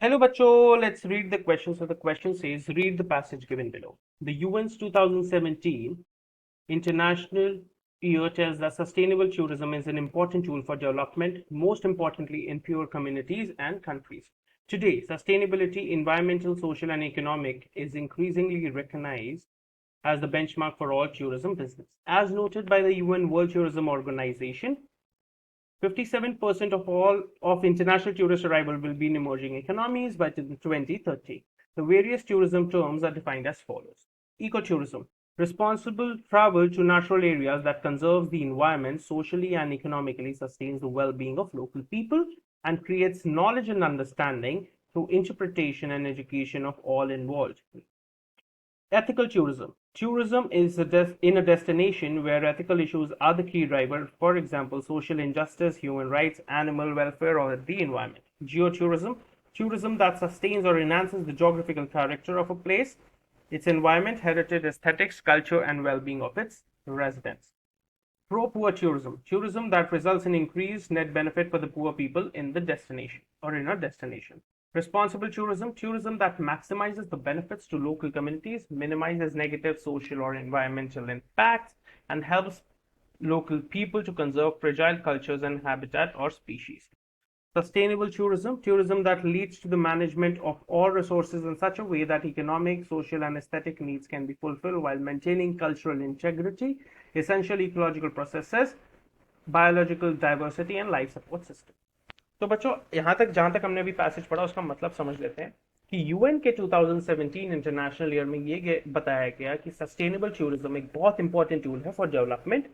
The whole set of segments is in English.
Hello, Bacho. Let's read the question. So the question says, read the passage given below. The UN's 2017 International Year tells that sustainable tourism is an important tool for development, most importantly in poor communities and countries. Today, sustainability, environmental, social, and economic, is increasingly recognized as the benchmark for all tourism business. As noted by the UN World Tourism Organization, 57% of all of international tourist arrival will be in emerging economies by 2030. The various tourism terms are defined as follows. Ecotourism, responsible travel to natural areas that conserves the environment, socially and economically sustains the well-being of local people, and creates knowledge and understanding through interpretation and education of all involved. Ethical tourism. Tourism is in a destination where ethical issues are the key driver, for example, social injustice, human rights, animal welfare, or the environment. Geotourism. Tourism that sustains or enhances the geographical character of a place, its environment, heritage, aesthetics, culture, and well-being of its residents. Pro-poor tourism. Tourism that results in increased net benefit for the poor people in the destination or in a destination. Responsible tourism. Tourism that maximizes the benefits to local communities, minimizes negative social or environmental impacts, and helps local people to conserve fragile cultures and habitat or species. Sustainable tourism, tourism that leads to the management of all resources in such a way that economic, social, and aesthetic needs can be fulfilled while maintaining cultural integrity, essential ecological processes, biological diversity, and life support system. तो बच्चों यहाँ तक जहाँ तक हमने अभी passage पढ़ा उसका मतलब समझ लेते हैं कि यूएन के 2017 इंटरनेशनल ईयर में ये बताया गया कि सस्टेनेबल टूरिज्म एक बहुत इंपॉर्टेंट टूल है for development,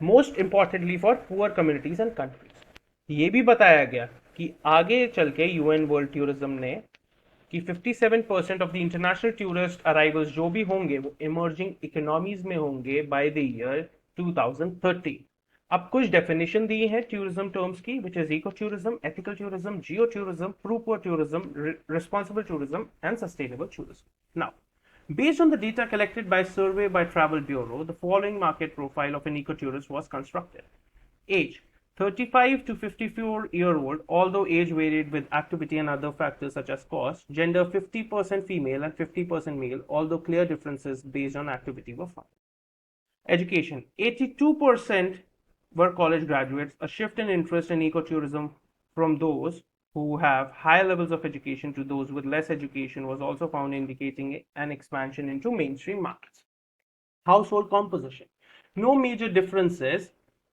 most importantly for poor communities and countries. ये भी बताया गया कि आगे चल के यूएन वर्ल्ड टूरिज्म ने कि 57% of the international tourist arrivals जो भी होंगे वो इमर्जिंग इकोनॉमीज में होंगे बाय द ईयर 2030। अब कुछ डेफिनेशन दी है टूरिज्म टर्म्स की, which is eco tourism, ethical tourism, geo tourism, pro tourism, responsible tourism and sustainable tourism. Now, based on the data collected by survey by Travel Bureau, the following market profile of an ecotourist was constructed. Age: 35 to 54-year-old, although age varied with activity and other factors such as cost. Gender: 50% female and 50% male, although clear differences based on activity were found. Education: 82% were college graduates. A shift in interest in ecotourism from those who have high levels of education to those with less education was also found, indicating an expansion into mainstream markets. Household composition: no major differences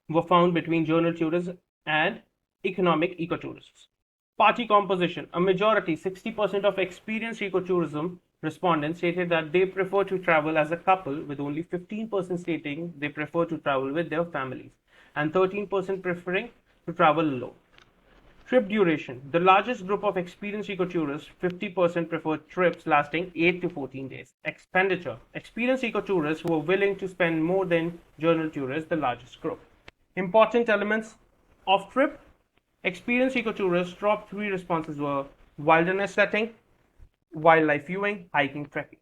were found between journal tourists and economic ecotourists. Party composition: a majority, 60% of experienced ecotourism respondents stated that they prefer to travel as a couple, with only 15% stating they prefer to travel with their families, and 13% preferring to travel alone. Trip duration: the largest group of experienced ecotourists, 50%, preferred trips lasting 8 to 14 days. Expenditure: experienced ecotourists who are willing to spend more than journal tourists, the largest group. Important elements of trip: experienced ecotourists, top three responses were wilderness setting, wildlife viewing, hiking, trekking.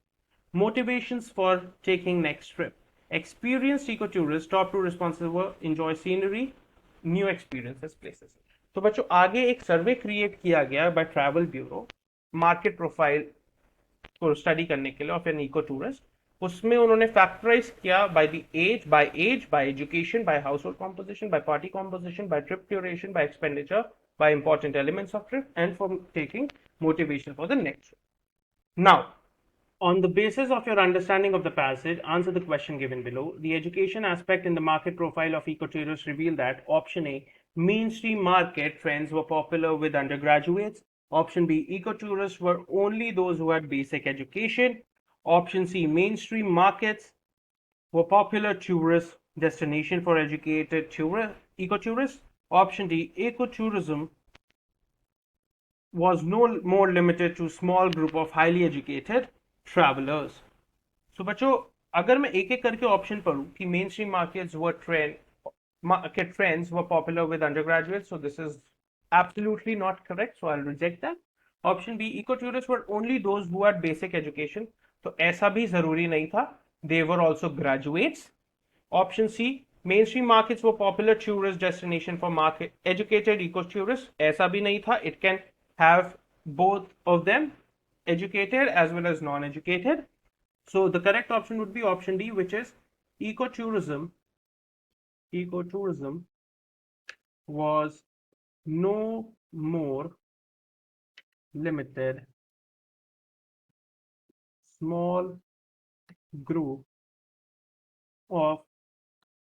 Motivations for taking next trip: experienced ecotourists, top two responses were enjoy scenery, new experiences, places. तो बच्चों आगे एक सर्वे create किया गया by travel bureau market profile को study करने के लिए ऑफ एन इको टूरिस्ट। उसमें उन्होंने फैक्टराइज किया by the age, by education, by household composition, by party composition, by trip duration, by expenditure, by important elements of trip and for taking motivation for the next trip. Now, on the basis of your understanding of the passage, answer the question given below. The education aspect in the market profile of ecotourists reveal that option A, mainstream market trends were popular with undergraduates. Option B, ecotourists were only those who had basic education. Option C, mainstream markets were popular tourist destination for educated ecotourists. Option D, ecotourism was no more limited to small group of highly educated travelers. So बच्चों अगर मैं एक एक करके option पढ़ूं कि main stream markets were trend market trends were popular with undergraduates, so this is absolutely not correct, so I'll reject that. Option B, ecotourists were only those who had basic education, तो ऐसा भी जरूरी नहीं था, they were also graduates. Option C, mainstream markets were popular tourist destination for market educated eco tourists, ऐसा भी नहीं था, it can have both of them, educated as well as non-educated. So the correct option would be option D, which is ecotourism. Ecotourism was no more limited small group of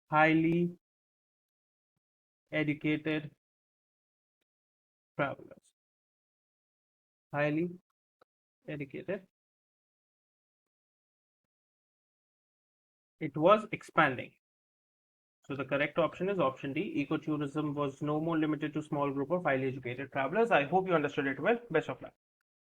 highly educated travelers. Highly educated. It was expanding. So the correct option is option D. Ecotourism was no more limited to small group of highly educated travelers. I hope you understood it well. Best of luck.